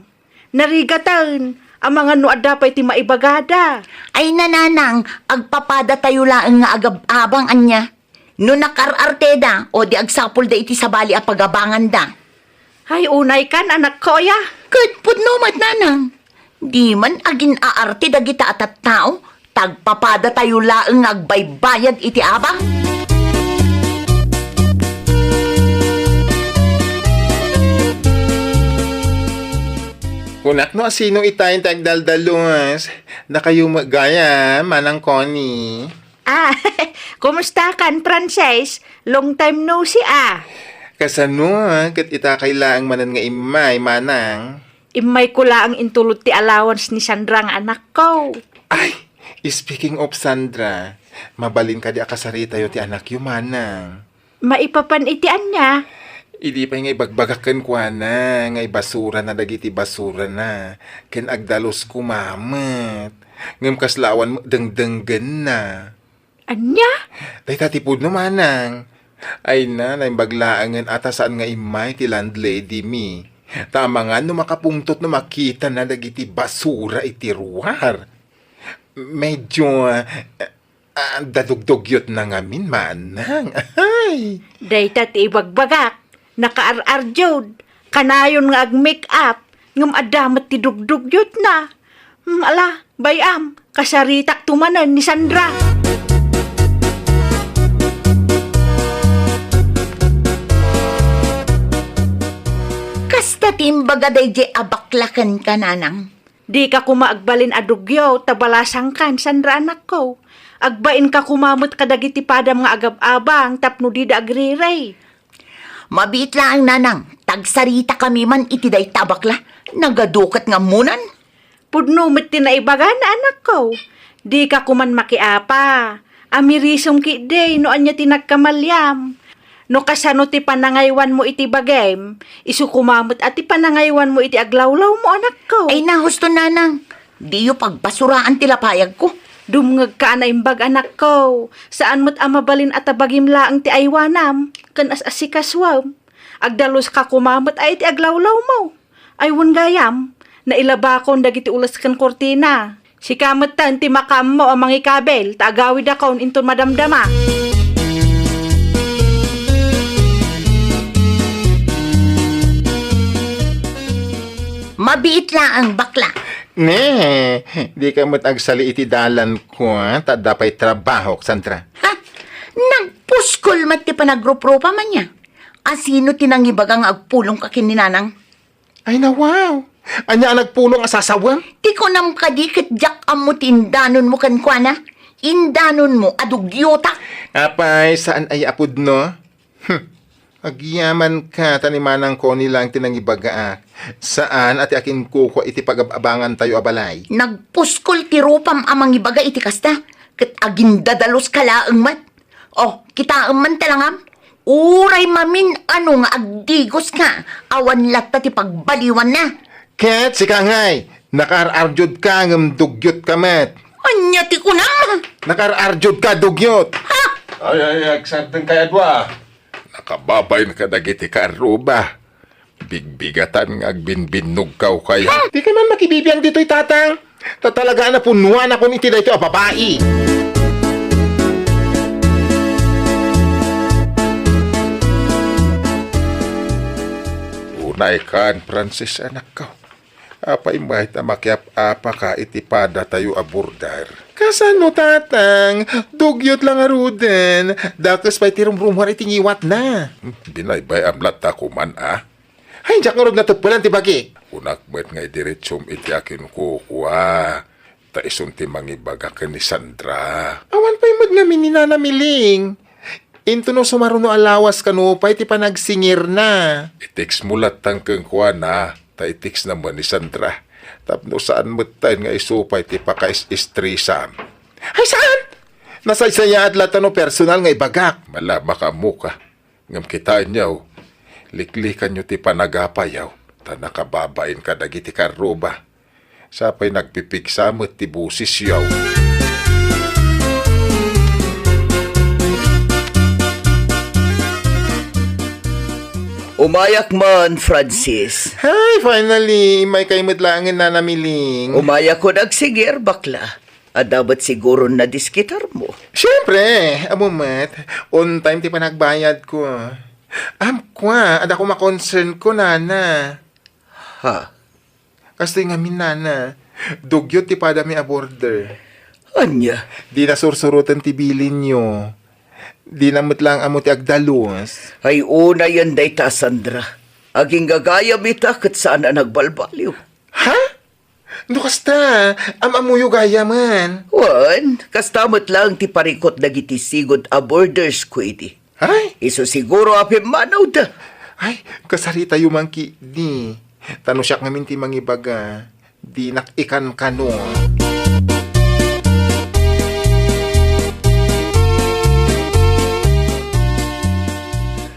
Narigatan, ang mga no adapay ti maibagada. Ay, nananang, agpapada tayo laang nga agab-abang anya. No nakararte da, o di agsapol da iti sabali a pagabangan da. Ay, unay kan, anak ko, ya. Kadpud no, mat, nanang. Di man agin aarte dagita at tao, tagpapada tayo laang agbaybayad iti abang. Kunak no, sino itayin tagdaldalos? Na kayo magaya, manang Connie. Kumusta kan, Frances? Long time no see, Kasano, kat ita kailaang manan nga imay, manang. Imay ko laang intulot ti allowance ni Sandra nga anak ko. Ay, speaking of Sandra, mabalin ka di akasarita yo ti anak yu, manang. Maipapan itian niya. Idi pa nga ibagbagakan kwa na, nga ibasura na dagiti basura na. Ken agdalos kumamat. Ngam kaslawan mo dengdenggen na. Anya? Day tatipod no, manang. Ay na, naimbaglaangan ata saan nga imay ti landlady mi. Tama nga, no makapungtot no makita na dagiti basura iti ruwar. Medyo dadugdugyot na ngamin, manang. Ay! Dayta ti ibagbagak. Nakaar-arjod. Kanayon nga ag-make up. Ngam adamat ti dugdugyot na. Ala, bayam. Kasaritak tumanan ni Sandra. Kasta timbaga day je abaklakan ka, nanang. Di ka kumaagbalin adugyo, tabalasang kan, Sandra, anak ko. Agbain ka kumamot kadagiti pada mga agab-abang, tapno di da agriray. Mabit lang, nanang. Tagsarita kami man iti day tabakla. Nagadukat nga munan. Pudno met tinaibaga na, anak ko. Di ka kuman makiapa. Amirisong ki day, no anya tinagkamalyam. No kasano ti panangaywan mo iti bagem, isu kumamot at ti panangaywan mo iti aglawlaw mo, anak ko. Ay na, husto, nanang. Di yu pagbasuraan tilapayag ko. Dumngag ka na imbag, anak ko. Saan mo't amabalin at abagim laang ti aywanam, kan as asikaswam. Agdalos ka kumamot ay ti aglawlaw mo. Ay wan gayam, nailaba akong dagiti ulas kan kortina. Si kamat tan ti makam mo ang mga kabel, taagawid akong into madamdama. Mabiit lang bakla. Ne, di ka mo't agsali iti dalan ko, ta dapay trabaho, Sandra. Ha? Nagpuskol mat ti panagrupropa man niya. Asino tinangibagang agpulong ka kininanang? Ay na wow! Anya ang nagpulong asasawang? Ti ko nam kadikit jak amot indanon mo kan kwa na. Indanon mo adugyota. Apay, saan ay apod no? Agyaman ka, tanimanang ko nilang tinangibaga. Saan ati akin kuko iti pagabangan tayo abalay? Nagpuskol ti rupam amang ibaga iti kasta. Kat agindadalos kalaang mat. Oh, kita man talangam. Uray mamin ano nga agdigos ka. Awan latta ti pagbaliwan na. Ket, sikangay, nakar-arjod ka ngam dugyot ka met. Anya ti ko na. Nakar-arjod ka dugyot. Ha? Ay, agsartan kay Adwa. Nakababay na ka dagiti ka aruba. Bigbigatan nga agbinbinog kaw kaya. Di ka man makibibiyang dito'y tatang. Tatalaga na punuan ako ni tida ito a babae. Unay kan, Francis, anak ko. Apay mahit na makiap-apa ka itipada tayo aburdar. Kasano tatang? Dugyot lang aruden. Dakas pa'y tirumrumhar itingiwat na. Binaybay amlat ako man Ay, jak nga na tagpalan ti bagi. Unak met nga idiretsum iti akin kukuha. Ta isunti mangibaga ka ni Sandra. Awan pa'y mag namin ni nanamiling. Into no sumaruno alawas kanupay ti panagsingir na. Itiks mulat tangkeng kuha na. Ta itiks naman ni Sandra. Tapno saan matayin nga isupay ti pakais-istrisam. Ay saan? Nasaysaya at latano personal nga ibagak. Malama ka mo ka. Ngam kitain niyaw. Liklikan nyo ti panagapayaw. Ta nakababain ka dagiti karuba. Sapay nagpipiksamot ti busis yaw. Umayak man, Francis. Hi, finally, may kaimidlangin na namiling. Umayak ko nagsigir, bakla. At dapat siguro na diskitar mo. Siyempre, amumat, on time ti panagbayad ko. Kwa, ada ko makoncern ko, nana. Ha? Kasi nga min, nana, dugyot ti padami a border. Anya? Di na sursurutan ti bilin nyo. Di namot lang amo ti agdalos. Ay una yan day ta, Sandra. Aging gagayam ita kat saan na nagbalbaliw. Ha? No kasta, amamuyo gaya man. Wan, kastamot lang ti parikot dagiti sigod a borders ko iti. Ay, Iso siguro apim manaw da. ay, kasari tayo mangki di. Tano siya ngamin ti mangibaga. Di nakikan kano.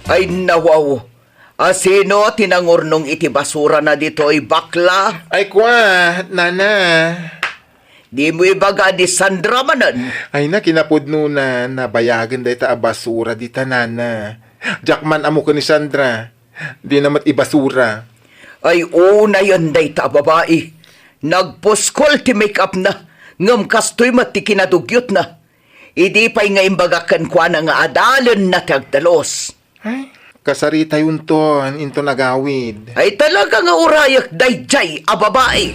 Ay nawaw. Asino tinangurnong iti basura na dito'y bakla? Ay kwa, nana. Di mo ibaga di Sandra manan. Ay na, kinapudno na nabayagan dahi ta a basura di tanana. Jackman amo ko ni Sandra. Di namat ibasura. Ay una yan day ta babae. Nagpuskol ti make up na. Ngam kastoy mati kinadugyot na. Idi pa'y nga imbagakan kwa na nga adalan na tagdalos. Ay, kasari tayon ton, into nagawid. Ay talaga nga urayak dayjay a babae.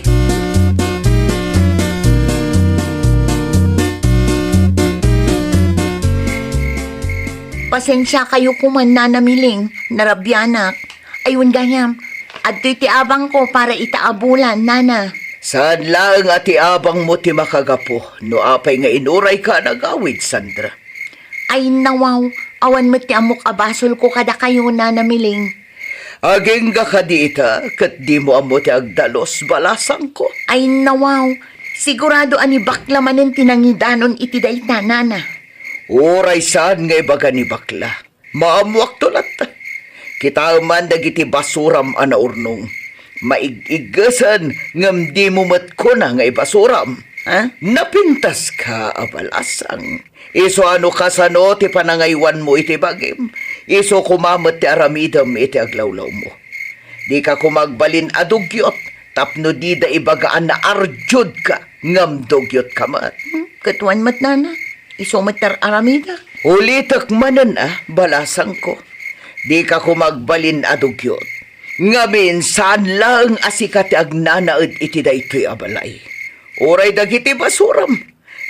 Pasensya kayo kuman na namiling, narabyanak. Ayun ganyam, at ti abang ko para itaabulan, nana. Saan lang ati abang mo ti makagapo, no apay nga inuray ka nagawid, Sandra. Ay nawaw, awan mo ti amok abasol ko kada kayo na namiling. Aging ga ka diita, kat di mo amo ti agdalos balasang ko. Ay nawaw, sigurado ani bakla manin tinangidanon iti dayta, nana. Uray saan nga ibaga ni bakla. Maamuak tulat. Kita man dagiti basuram ana urnong. Maig-igasan ngam di mo matko na nga ibasuram. Ha? Napintas ka abalasang. Iso ano kasano ti panangaywan mo iti bagim. Iso kumamot ti aramidam iti aglawlaw mo. Di ka kumagbalin adugyot, tapno di da ibagaan na arjud ka, ngam dugyot ka mat. Katuan mat nana, isomatar aramida. Ulitak manan balasang ko. Di ka kumagbalin adugyot. Nga minsan lang asikati agnanaad iti da ito'y abalay. Oray dagiti basuram.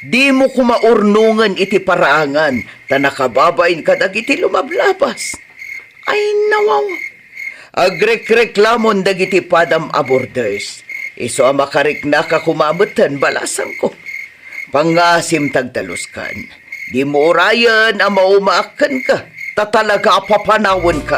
Di mo kumaurnungan iti paraangan, ta nakababain ka dagiti lumablabas. Ay nawaw. Agrek-reklamon dagiti padam aborders. Iso makarik na ka kumamutan balasang ko. Pangasim tagdalos kan. Di mo orayan ang maumaakan ka. Tatalaga apapanawon ka.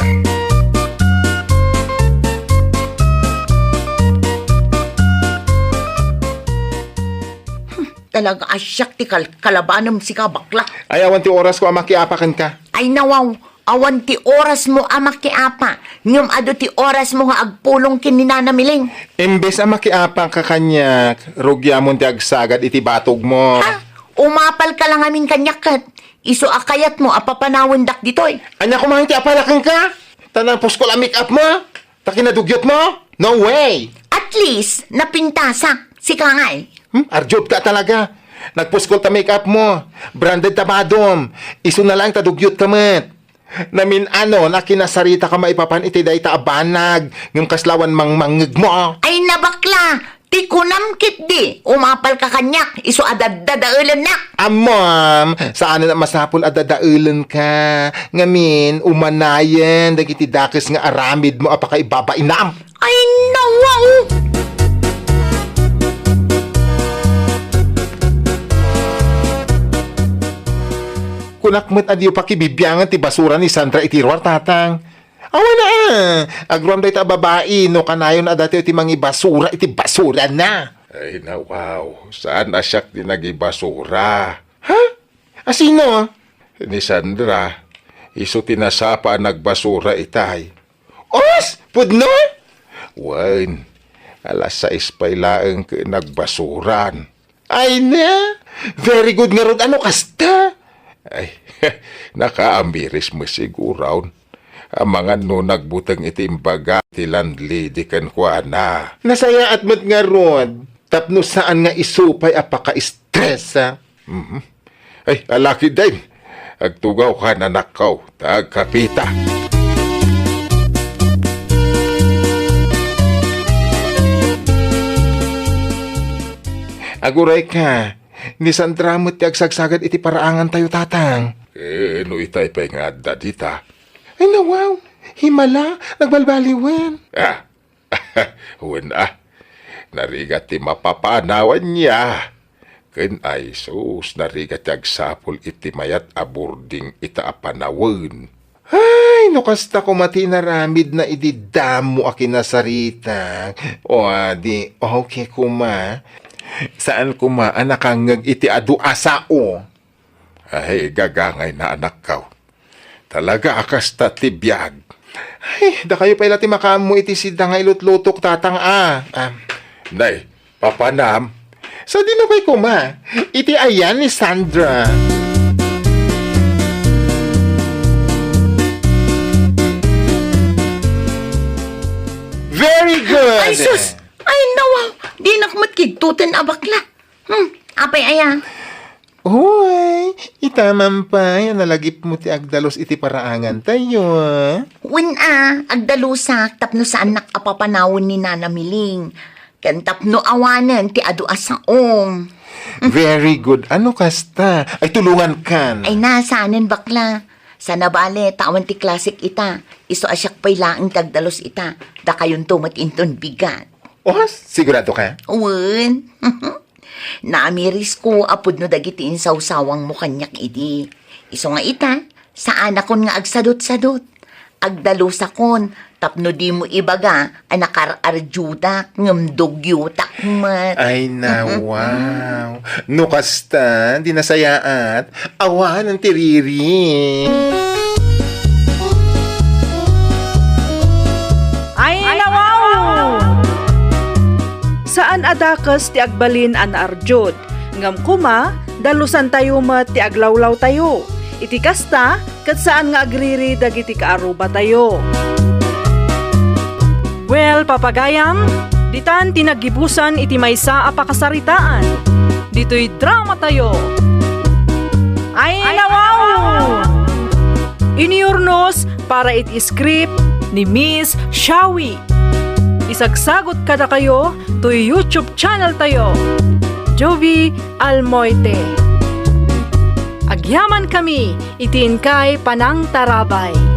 Talaga asyak ti kalabanam si kabakla. Ay, awan ti oras ko makiapakan ka. Ay nawaw, awan ti oras mo amakiapa. Ngam ado ti oras mo nga agpulong kininanamiling. Imbes ang makiapang ka kanyak, rugya mo ti agsagad iti batog mo. Ha? Umapal ka lang amin kanyakat. Iso akayat mo apapanawon dak ditoy. Anya kumain ti apalakan ka? Tanang puskol ang make-up mo? Takinadugyot mo? No way! At least, napintasa. Si Kangay. Arjud ka talaga. Nagpuskol ta make-up mo. Branded ta madom. Iso na lang tadugyot ka met. Namin na kinasarita ka maipapan iti day ta abanag. Ng kaslawan mangmangig mo. Ay nabakla. Ti kunam kit di. Umapal ka kanyak. Iso adadadaulan na. Ma'am, saan na masapol adadaulan ka? Ngamin, umanayan, dagiti dakis nga aramid mo apaka ibabainam. Ay nawaw. Kunakmet adiyo pakibibiyangan ti basura ni Sandra itirwar tatang. Awa na agruam day ta babae no kanayon adati ti mangi basura iti basura na. Ay na wow, saan na siyak di nagibasura? Ha? Asino? Ni Sandra, iso tinasapa ang nagbasura itay. Os! Pudno? Wan, alas 6 pa ilaang nagbasuran. Ay na! Very good nga rod. Ano kasta? Ay, nakaambiris mo siguraw. Ang mga no nagbutang itimbaga ti landlady kan kwa na. Nasaya at mat nga rod. Tapno saan nga isupay apaka-stress ha? Ay, alaki din. Agtugaw ka na nakaw, tagkapita. Aguray ka. Ni Sandra mo't agsagsagad iti paraangan tayo tatang. No itay pa nga dadita. Ay nawaw. Himala. Nagbalbaliwen. Huwag narigat ti mapapanawan niya. Ken ay sus, narigat ti agsapol iti mayat aburding ita apanawan. Ay, nukasta ko mati naramid na ididamo akinasarita. O adi, okay kuma. Saan kuma anakangag iti adu asao? Ay, gagangay na anak kaw. Talaga akas ta ti biyag. Ay, da kayo pala ti makamu iti sida nga ilutlutok tatang Nay, papanam. Sa di na kay kuma, iti ayan ni Sandra. Very good! Ay sus! Ay nawaw. Di nakmatkigtutan abakla. Apay aya. Hoy, itaman pa, yan nalagip mo ti agdalos iti paraangan tayo. Win agdalusak tapno saan nakapapanawon ni Nana Miling. Ken tapno awanan ti adu asaong. Very good. Ano kasta? Ay, tulungan kan. Ay nasaanan bakla. Sa nabale, tawan ti klasik ita. Iso asyak pa'y laang tagdalos ita. Da kayon tumat inton bigat. Oh, sigurado ka? Uwan. Naamiris ko apod no dagiti insawsawang mo kanyak idi. Iso nga ita, saan akon nga agsadot-sadot. Agdalusakon, tapno di mo ibaga, anakar-arjudak, ngamdugyutak mat. Ay, na, wow. No kasta, di nasayaat. Awan ang tiriri. Ay nawaw! Saan adakas ti agbalin an arjod? Ngam kuma, dalusan tayo mat ti aglawlaw tayo. Iti kasta, kat saan nga agriri dagiti kaaruba tayo. Well, papagayam, ditan tinagibusan iti maysa a pakasaritaan. Dito'y drama tayo. Ay, nawaw! Iniurnos para iti script ni Miss Shawi. Isagsagot kada kayo to YouTube channel tayo. Jovi Almoite. Agyaman kami, itin kay Panang Tarabay.